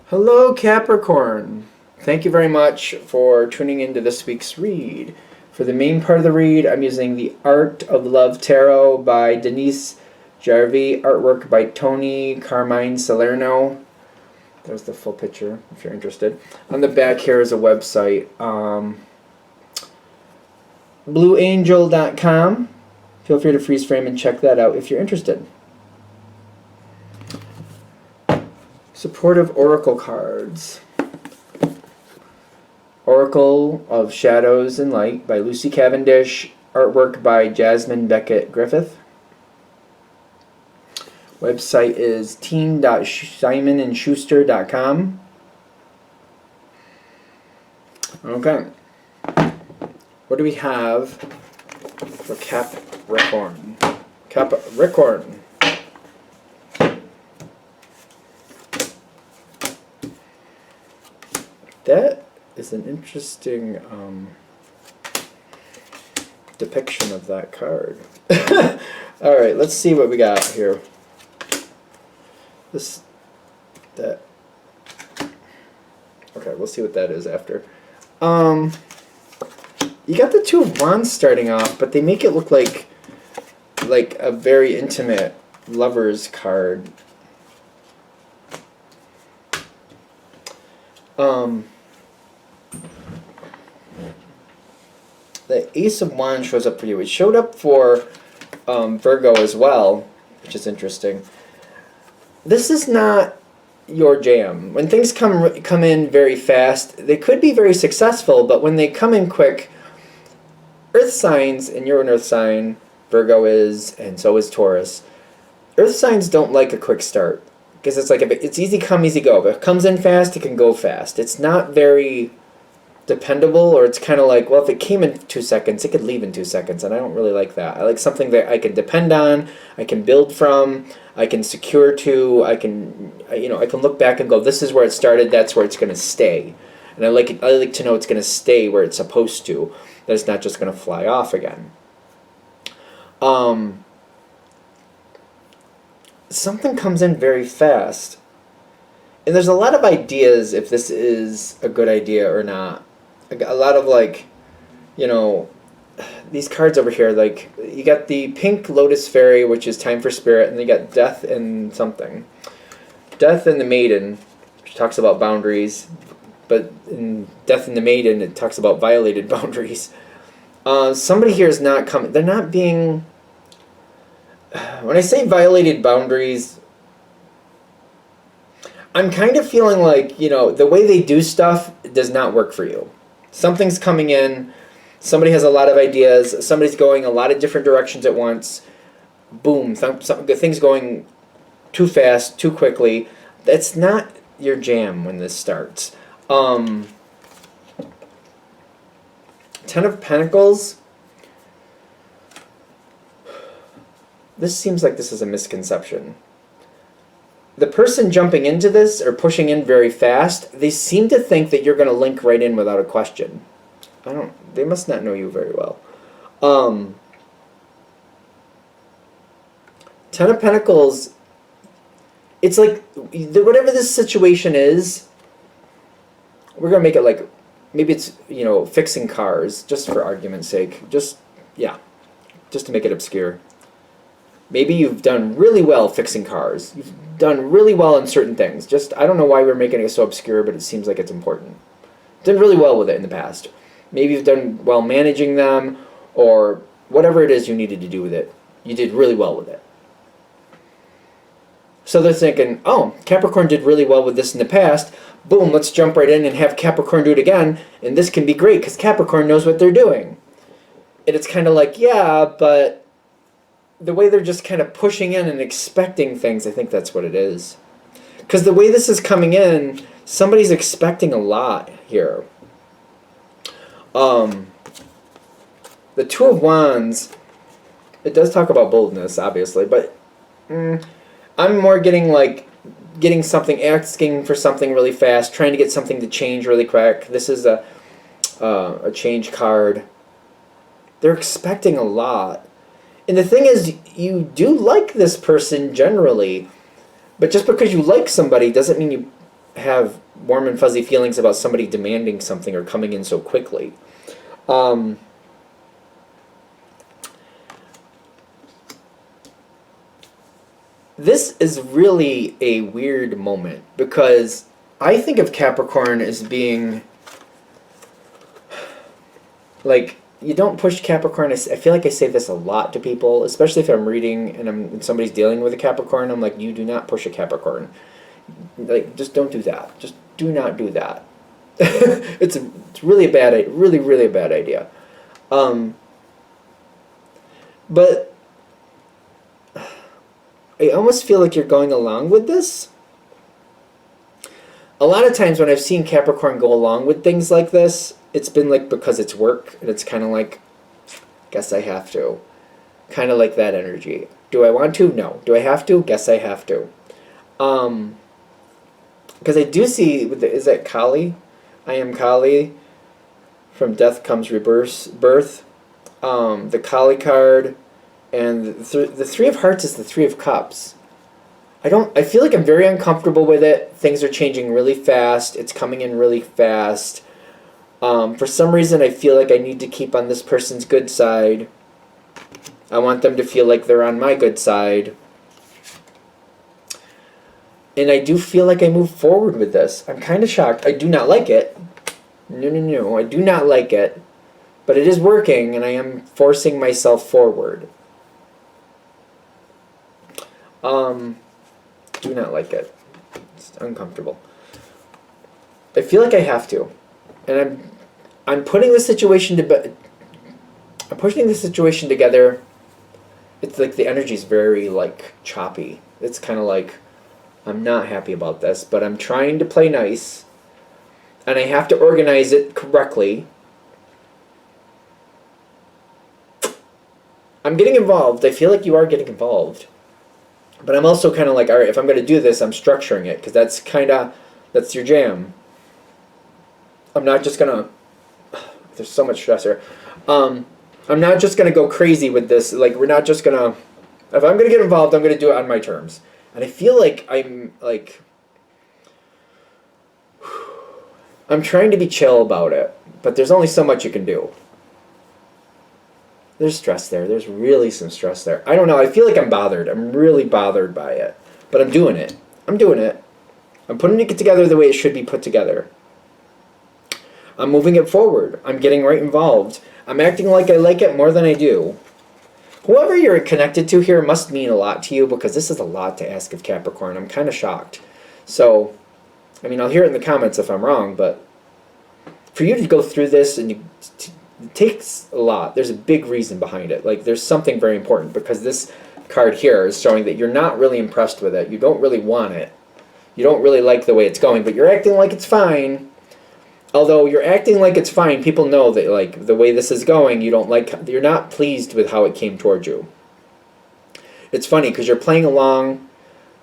Hello, Capricorn. Thank you very much for tuning into this week's read. For the main part of the read, I'm using The Art of Love Tarot by Denise Jarvie, artwork by Tony Carmine Salerno. There's the full picture if you're interested. On the back here is a website, blueangel.com. Feel free to freeze frame and check that out if you're interested. Supportive Oracle cards. Oracle of Shadows and Light by Lucy Cavendish. Artwork by Jasmine Beckett Griffith. Website is team.simonandschuster.com. Okay. What do we have for Capricorn? Capricorn. That is an interesting depiction of that card. Alright, let's see what we got here. Okay, we'll see what that is after. You got the Two of Wands starting off, but they make it look like a very intimate lover's card. The Ace of Wands shows up for you. It showed up for Virgo as well, which is interesting. This is not your jam. When things come in very fast, they could be very successful, but when they come in quick, Earth signs, and you're an Earth sign, Virgo is, and so is Taurus. Earth signs don't like a quick start because it's like it's easy come, easy go. If it comes in fast, it can go fast. It's not very dependable, or it's kind of like, well, if it came in 2 seconds, it could leave in 2 seconds, and I don't really like that. I like something that I can depend on, I can build from, I can secure to, I can look back and go, this is where it started, that's where it's going to stay. And I like to know it's going to stay where it's supposed to, that it's not just going to fly off again. Something comes in very fast, and there's a lot of ideas if this is a good idea or not. A lot of these cards over here, like you got the pink Lotus Fairy, which is time for spirit, and you got Death and something. Death and the Maiden, which talks about boundaries, but in Death and the Maiden, it talks about violated boundaries. Somebody here is not coming. They're not being. When I say violated boundaries, I'm kind of feeling like, the way they do stuff does not work for you. Something's coming in, somebody has a lot of ideas, somebody's going a lot of different directions at once. Boom, things going too fast, too quickly. That's not your jam when this starts. Ten of Pentacles. This seems like this is a misconception. The person jumping into this or pushing in very fast, they seem to think that you're going to link right in without a question. They must not know you very well. Ten of Pentacles, it's like, whatever this situation is, we're going to make it like, maybe it's, fixing cars, just for argument's sake. Just to make it obscure. Maybe you've done really well fixing cars. You've done really well in certain things. I don't know why we're making it so obscure, but it seems like it's important. Done really well with it in the past. Maybe you've done well managing them, or whatever it is you needed to do with it. You did really well with it. So they're thinking, oh, Capricorn did really well with this in the past. Boom, let's jump right in and have Capricorn do it again. And this can be great because Capricorn knows what they're doing. And it's kind of like, yeah, but the way they're just kind of pushing in and expecting things, I think that's what it is. Because the way this is coming in, somebody's expecting a lot here. The Two of Wands, it does talk about boldness, obviously, but I'm more getting something, asking for something really fast, trying to get something to change really quick. This is a change card. They're expecting a lot. And the thing is, you do like this person generally, but just because you like somebody doesn't mean you have warm and fuzzy feelings about somebody demanding something or coming in so quickly. This is really a weird moment because I think of Capricorn as being like, you don't push Capricorn. I feel like I say this a lot to people, especially if I'm reading and somebody's dealing with a Capricorn. I'm like, you do not push a Capricorn. Like, just don't do that. Just do not do that. It's really a bad, really a bad idea. But I almost feel like you're going along with this. A lot of times when I've seen Capricorn go along with things like this, it's been like because it's work, and it's kind of like, guess I have to. Kind of like that energy. Do I want to? No. Do I have to? Guess I have to. Because I do see, is that Kali? I am Kali. From death comes rebirth. The Kali card, and the Three of Hearts is the Three of Cups. I feel like I'm very uncomfortable with it. Things are changing really fast. It's coming in really fast. For some reason, I feel like I need to keep on this person's good side. I want them to feel like they're on my good side. And I do feel like I move forward with this. I'm kind of shocked. I do not like it. No. I do not like it. But it is working, and I am forcing myself forward. Do not like it. It's uncomfortable. I feel like I have to. And I'm putting the situation I'm pushing the situation together. It's like the energy's very like choppy. It's kind of like, I'm not happy about this, but I'm trying to play nice, and I have to organize it correctly. I'm getting involved. I feel like you are getting involved. But I'm also kind of like, all right, if I'm going to do this, I'm structuring it, because that's your jam. I'm not just going to, there's so much stress here. I'm not just going to go crazy with this. Like, we're not just going to, if I'm going to get involved, I'm going to do it on my terms. And I feel like I'm trying to be chill about it, but there's only so much you can do. There's stress there. There's really some stress there. I don't know. I feel like I'm bothered. I'm really bothered by it. But I'm doing it. I'm putting it together the way it should be put together. I'm moving it forward. I'm getting right involved. I'm acting like I like it more than I do. Whoever you're connected to here must mean a lot to you, because this is a lot to ask of Capricorn. I'm kind of shocked. So, I mean, I'll hear it in the comments if I'm wrong, but for you to go through this, and it takes a lot. There's a big reason behind it. Like, there's something very important, because this card here is showing that you're not really impressed with it. You don't really want it. You don't really like the way it's going, but you're acting like it's fine. Although you're acting like it's fine, people know that, like, the way this is going, you're not pleased with how it came towards you. It's funny because you're playing along,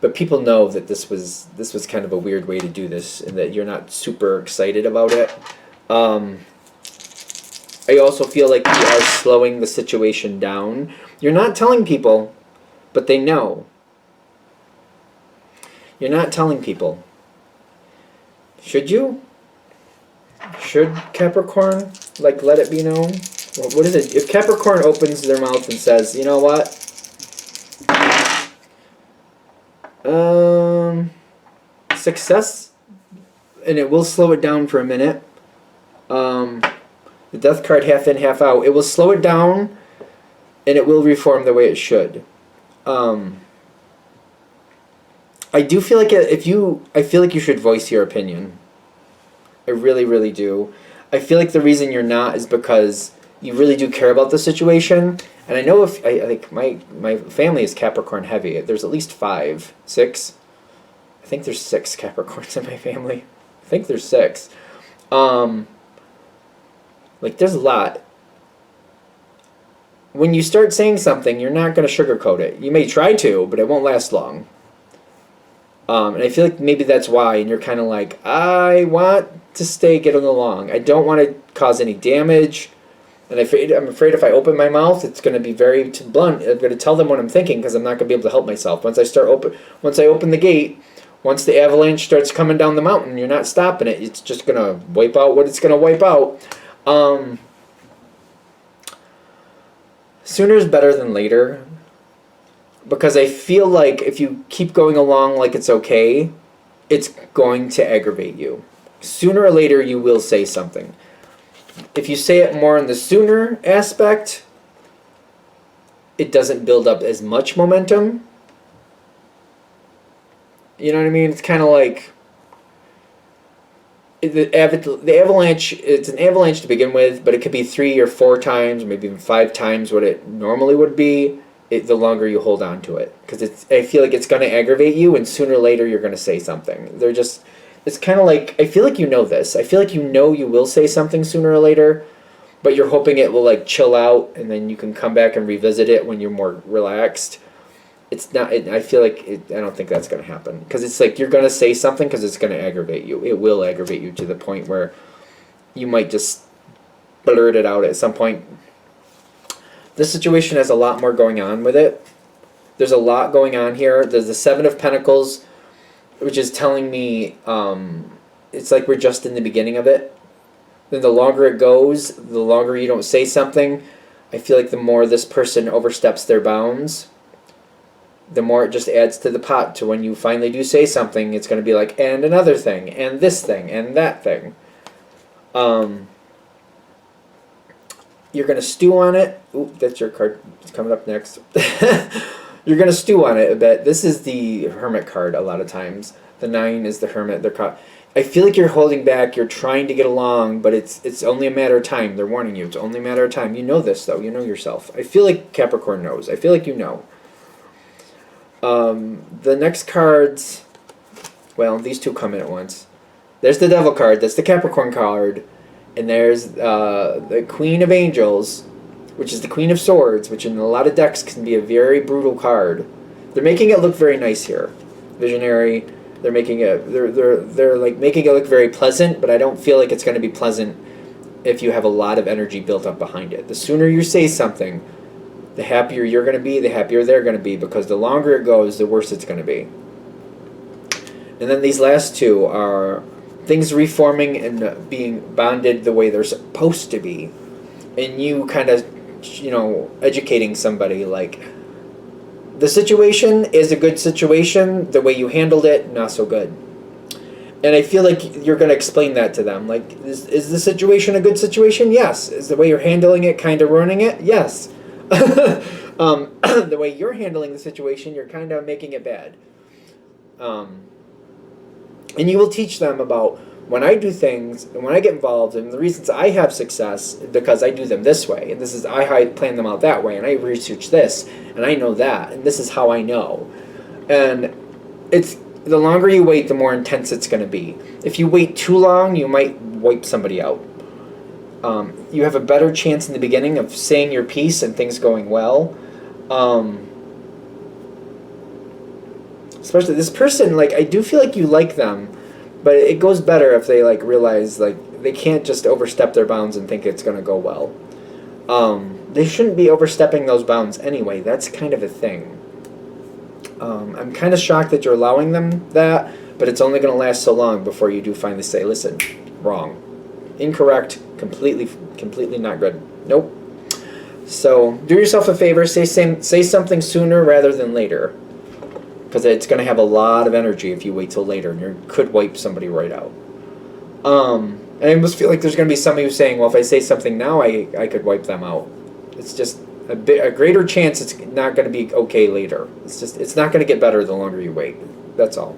but people know that this was kind of a weird way to do this, and that you're not super excited about it. I also feel like you are slowing the situation down. You're not telling people, but they know. You're not telling people. Should you? Should Capricorn, like, let it be known? What is it? If Capricorn opens their mouth and says, you know what? Success, and it will slow it down for a minute. The death card, half in, half out. It will slow it down, and it will reform the way it should. I do feel like I feel like you should voice your opinion. I really, really do. I feel like the reason you're not is because you really do care about the situation. And I know my family is Capricorn heavy. There's at least 5, 6. I think there's 6 Capricorns in my family. I think there's 6. Like, there's a lot. When you start saying something, you're not going to sugarcoat it. You may try to, but it won't last long. And I feel like maybe that's why, and you're kind of like, I want to stay getting along. I don't want to cause any damage, and I'm afraid if I open my mouth, it's going to be very blunt. I'm going to tell them what I'm thinking, because I'm not going to be able to help myself. Once I open the gate, Once the avalanche starts coming down the mountain, you're not stopping it. It's just going to wipe out what it's going to wipe out. Sooner is better than later, because I feel like if you keep going along like it's okay, it's going to aggravate you. Sooner or later, you will say something. If you say it more in the sooner aspect, it doesn't build up as much momentum. You know what I mean? It's kind of like the avalanche. It's an avalanche to begin with, but it could be 3 or 4 times, maybe even 5 times what it normally would be. The longer you hold on to it, because I feel like it's going to aggravate you, and sooner or later you're going to say something. It's kind of like, I feel like you know this. I feel like you know you will say something sooner or later, but you're hoping it will like chill out, and then you can come back and revisit it when you're more relaxed. It's not. I feel like I don't think that's going to happen, because it's like you're going to say something because it's going to aggravate you. It will aggravate you to the point where you might just blurt it out at some point. This situation has a lot more going on with it. There's a lot going on here. There's the 7 of Pentacles, which is telling me it's like we're just in the beginning of it. Then the longer it goes, the longer you don't say something, I feel like the more this person oversteps their bounds, the more it just adds to the pot to when you finally do say something, it's going to be like, and another thing, and this thing, and that thing. You're going to stew on it. Ooh, that's your card. It's coming up next. You're going to stew on it a bit. This is the Hermit card a lot of times. The 9 is the Hermit. I feel like you're holding back. You're trying to get along, but it's only a matter of time. They're warning you. It's only a matter of time. You know this, though. You know yourself. I feel like Capricorn knows. I feel like you know. The next cards, well, these two come in at once. There's the Devil card. That's the Capricorn card. And there's the Queen of Angels, which is the Queen of Swords, which in a lot of decks can be a very brutal card. They're making it look very nice here. Visionary. They're making it they're like making it look very pleasant, but I don't feel like it's going to be pleasant if you have a lot of energy built up behind it. The sooner you say something, the happier you're going to be, the happier they're going to be, because the longer it goes, the worse it's going to be. And then these last two are things reforming and being bonded the way they're supposed to be. And you kind of, educating somebody like, the situation is a good situation, the way you handled it, not so good. And I feel like you're going to explain that to them. Like, is the situation a good situation? Yes. Is the way you're handling it kind of ruining it? Yes. The way you're handling the situation, you're kind of making it bad. And you will teach them about when I do things and when I get involved, and the reasons I have success because I do them this way, and this is I plan them out that way, and I research this, and I know that, and this is how I know. And it's the longer you wait, the more intense it's going to be. If you wait too long, you might wipe somebody out. You have a better chance in the beginning of saying your piece and things going well. Especially this person, like, I do feel like you like them, but it goes better if they like realize like they can't just overstep their bounds and think it's going to go well. They shouldn't be overstepping those bounds anyway. That's kind of a thing. I'm kind of shocked that you're allowing them that, but it's only going to last so long before you do finally say, listen, wrong, incorrect, completely not good. Nope. So do yourself a favor, say something sooner rather than later, because it's going to have a lot of energy if you wait till later, and you could wipe somebody right out. And I almost feel like there's going to be somebody who's saying, well, if I say something now, I could wipe them out. It's just a greater chance it's not going to be okay later. It's not going to get better the longer you wait. That's all.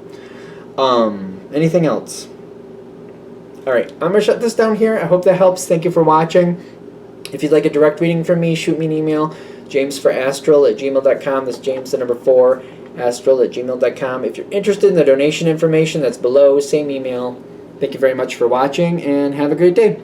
Anything else? All right, I'm going to shut this down here. I hope that helps. Thank you for watching. If you'd like a direct reading from me, shoot me an email, jamesforastral@gmail.com. That's James, the number 4, astral@gmail.com. If you're interested in the donation information, that's below, same email. Thank you very much for watching, and have a great day.